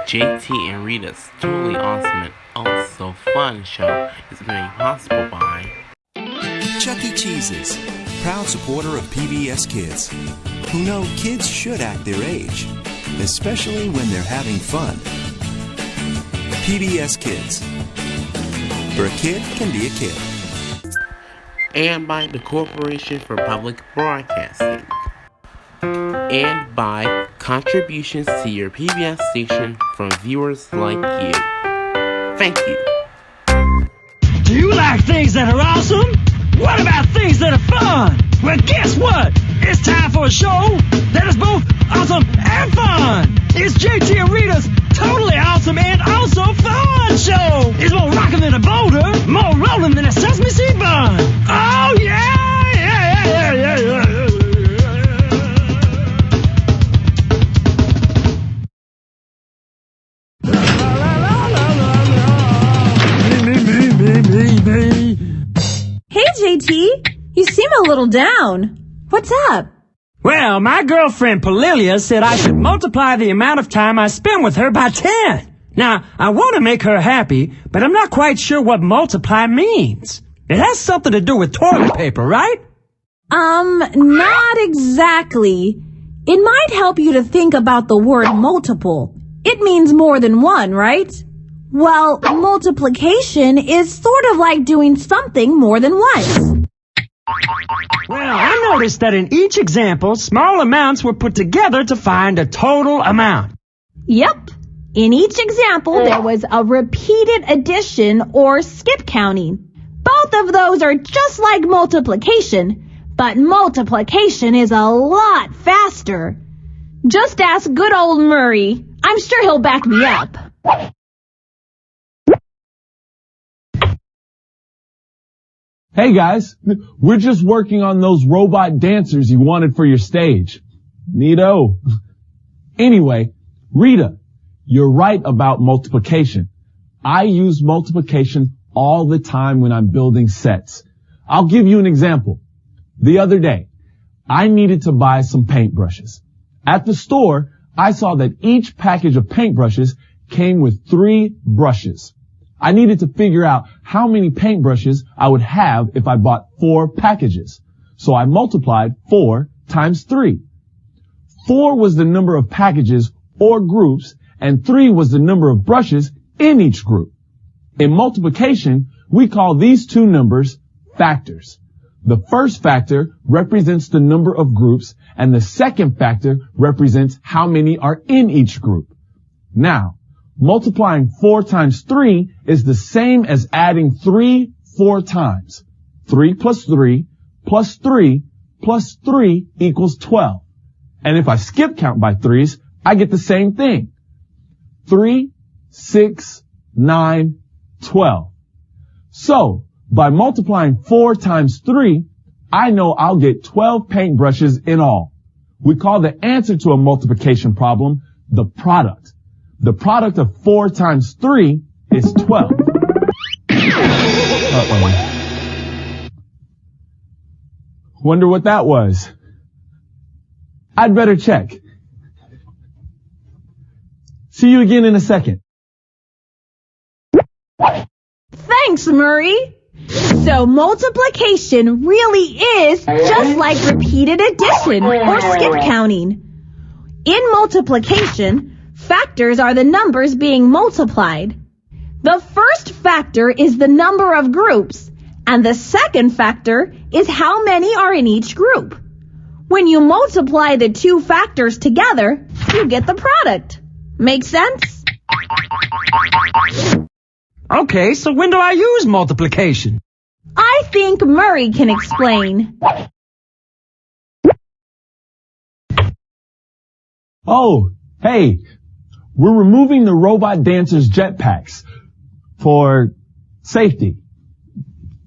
JT and Rita's totally awesome and also fun show is made possible by Chuck E. Cheese's, proud supporter of PBS Kids, who know kids should act their age, especially when they're having fun. PBS Kids, where a kid can be a kid. and by the Corporation for Public Broadcasting, and by contributions to your PBS station from viewers like you. Thank you. Do you like things that are awesome? What about things that are fun? Well, guess what? It's time for a show that is both awesome and fun. It's JT and Rita's totally awesome and also fun show. It's more rockin' than a boulder, more rollin' than a Sesame Seed bun. Oh, yeah, yeah, yeah, yeah, yeah, yeah. Hey, JT, you seem a little down. What's up? Well, my girlfriend Palilia said I should multiply the amount of time I spend with her by 10. Now, I want to make her happy, but I'm not quite sure what multiply means. It has something to do with toilet paper, right? Not exactly. It might help you to think about the word multiple. It means more than one, right? Well, multiplication is sort of like doing something more than once. Well, I noticed that in each example, small amounts were put together to find a total amount. Yep. In each example, there was a repeated addition or skip counting. Both of those are just like multiplication, but multiplication is a lot faster. Just ask good old Murray. I'm sure he'll back me up. Hey guys, we're just working on those robot dancers you wanted for your stage. Neato. Anyway, Rita, you're right about multiplication. I use multiplication all the time when I'm building sets. I'll give you an example. The other day, I needed to buy some paintbrushes. At the store, I saw that each package of paintbrushes came with 3 brushes. I needed to figure out how many paintbrushes I would have if I bought 4 packages. So I multiplied 4 times 3. 4 was the number of packages or groups, and 3 was the number of brushes in each group. In multiplication, we call these two numbers factors. The first factor represents the number of groups, and the second factor represents how many are in each group. Now, multiplying 4 times 3 is the same as adding 3 4 times. 3 plus 3 plus 3 plus 3 equals 12. And if I skip count by 3s, I get the same thing. 3, 6, 9, 12. So, by multiplying 4 times 3, I know I'll get 12 paintbrushes in all. We call the answer to a multiplication problem the product. The product of 4 times 3 is 12. Uh-oh. Wonder what that was. I'd better check. See you again in a second. Thanks, Murray. So multiplication really is just like repeated addition or skip counting. In multiplication, factors are the numbers being multiplied. The first factor is the number of groups, and the second factor is how many are in each group. When you multiply the two factors together, you get the product. Make sense? Okay, so when do I use multiplication? I think Murray can explain. Oh, hey, we're removing the robot dancers' jetpacks for safety.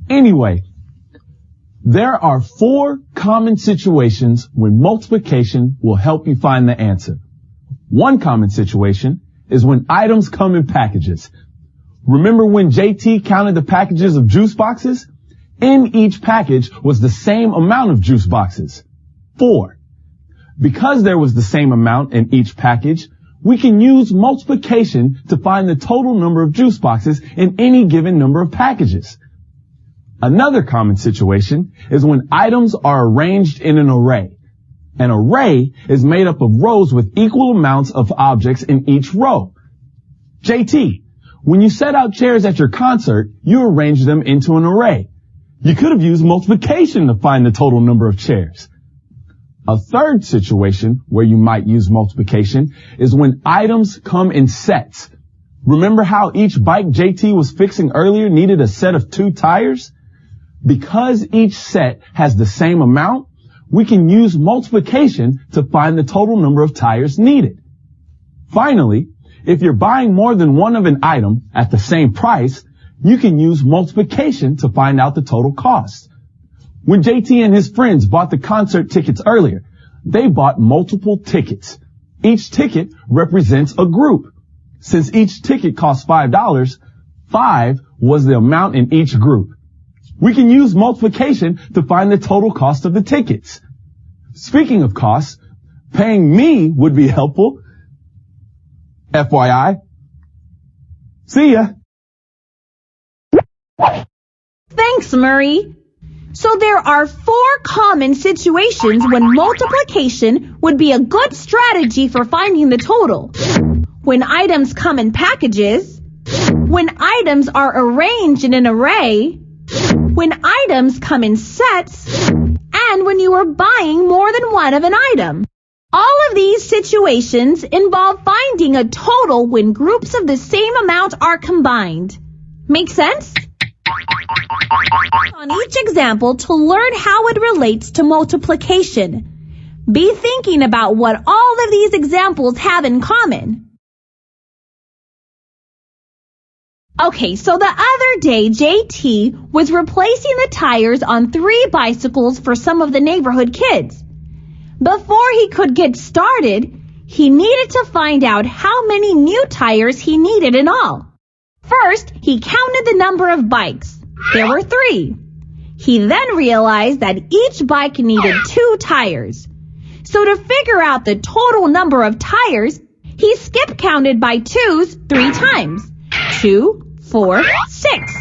Anyway, there are 4 common situations when multiplication will help you find the answer. One common situation is when items come in packages. Remember when JT counted the packages of juice boxes? In each package was the same amount of juice boxes, 4. Because there was the same amount in each package, we can use multiplication to find the total number of juice boxes in any given number of packages. Another common situation is when items are arranged in an array. An array is made up of rows with equal amounts of objects in each row. JT, when you set out chairs at your concert, you arranged them into an array. You could have used multiplication to find the total number of chairs. A third situation where you might use multiplication is when items come in sets. Remember how each bike JT was fixing earlier needed a set of 2 tires? Because each set has the same amount, we can use multiplication to find the total number of tires needed. Finally, if you're buying more than one of an item at the same price, you can use multiplication to find out the total cost. When JT and his friends bought the concert tickets earlier, they bought multiple tickets. Each ticket represents a group. Since each ticket cost $5, 5 was the amount in each group. We can use multiplication to find the total cost of the tickets. Speaking of costs, paying me would be helpful. FYI. See ya. Thanks, Murray. So there are 4 common situations when multiplication would be a good strategy for finding the total. When items come in packages, when items are arranged in an array, when items come in sets, and when you are buying more than one of an item. All of these situations involve finding a total when groups of the same amount are combined. Make sense? On each example to learn how it relates to multiplication. Be thinking about what all of these examples have in common. Okay, so the other day, JT was replacing the tires on 3 bicycles for some of the neighborhood kids. Before he could get started, he needed to find out how many new tires he needed in all. First, he counted the number of bikes. There were 3. He then realized that each bike needed 2 tires. So to figure out the total number of tires, he skip counted by 2s 3 times. 2, 4, 6.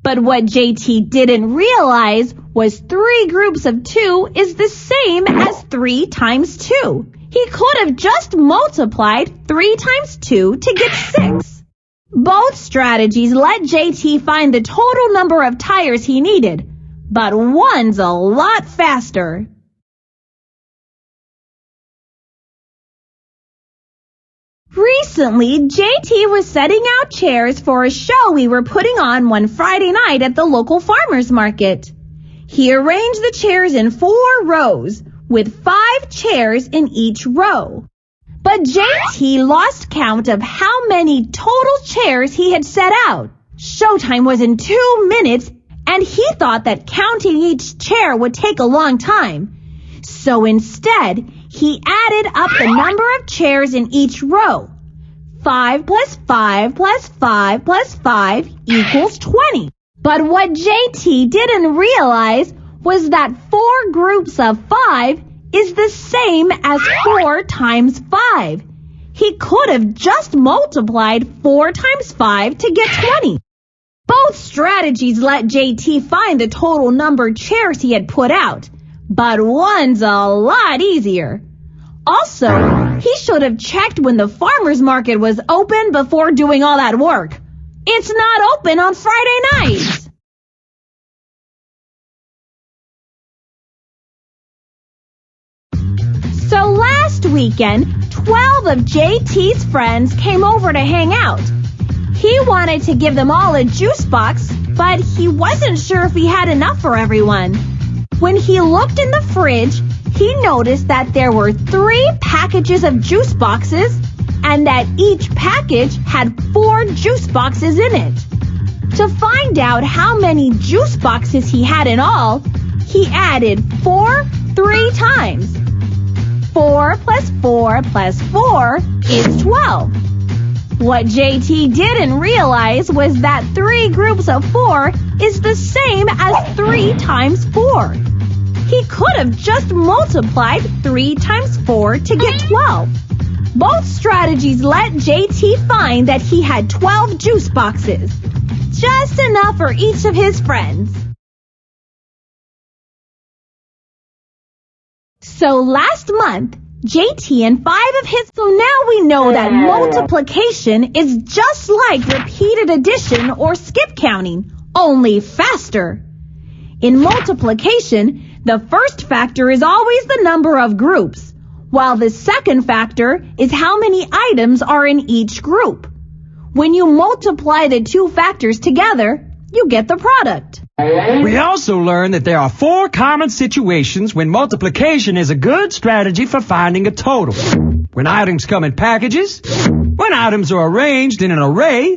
But what JT didn't realize was 3 groups of 2 is the same as 3 times 2. He could have just multiplied 3 times 2 to get 6. Both strategies let JT find the total number of tires he needed, but one's a lot faster. Recently, JT was setting out chairs for a show we were putting on one Friday night at the local farmer's market. He arranged the chairs in 4 rows, with 5 chairs in each row. But JT lost count of how many total chairs he had set out. Showtime was in 2 minutes, and he thought that counting each chair would take a long time. So instead, he added up the number of chairs in each row. 5 plus 5 plus 5 plus 5 equals 20. But what JT didn't realize was that 4 groups of 5 is the same as 4 times 5. He could have just multiplied 4 times 5 to get 20. Both strategies let JT find the total number of chairs he had put out, but one's a lot easier. Also, he should have checked when the farmer's market was open before doing all that work. It's not open on Friday nights. So last weekend, 12 of JT's friends came over to hang out. He wanted to give them all a juice box, but he wasn't sure if he had enough for everyone. When he looked in the fridge, he noticed that there were 3 packages of juice boxes and that each package had 4 juice boxes in it. To find out how many juice boxes he had in all, he added 4 3 times. 4 plus 4 plus 4 is 12. What JT didn't realize was that 3 groups of 4 is the same as 3 times 4. He could have just multiplied 3 times 4 to get 12. Both strategies let JT find that he had 12 juice boxes, just enough for each of his friends. So last month, JT and 5 of his... So now we know that multiplication is just like repeated addition or skip counting, only faster. In multiplication, the first factor is always the number of groups, while the second factor is how many items are in each group. When you multiply the two factors together, you get the product. We also learned that there are 4 common situations when multiplication is a good strategy for finding a total. When items come in packages, when items are arranged in an array,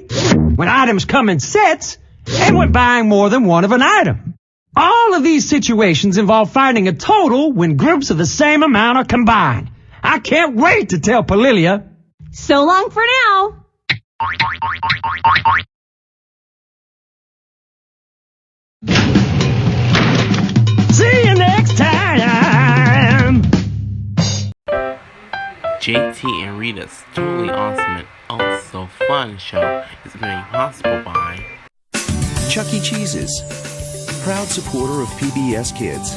when items come in sets, and when buying more than one of an item. All of these situations involve finding a total when groups of the same amount are combined. I can't wait to tell Palilia. So long for now. See you next time! JT and Rita's totally awesome and also fun show is made possible by Chuck E. Cheese's, proud supporter of PBS Kids,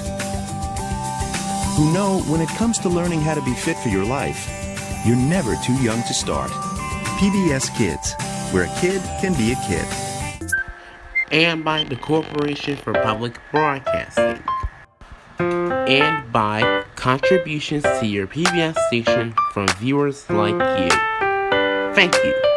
who know when it comes to learning how to be fit for your life, you're never too young to start. PBS Kids, where a kid can be a kid. and by the Corporation for Public Broadcasting, and by contributions to your PBS station from viewers like you. Thank you.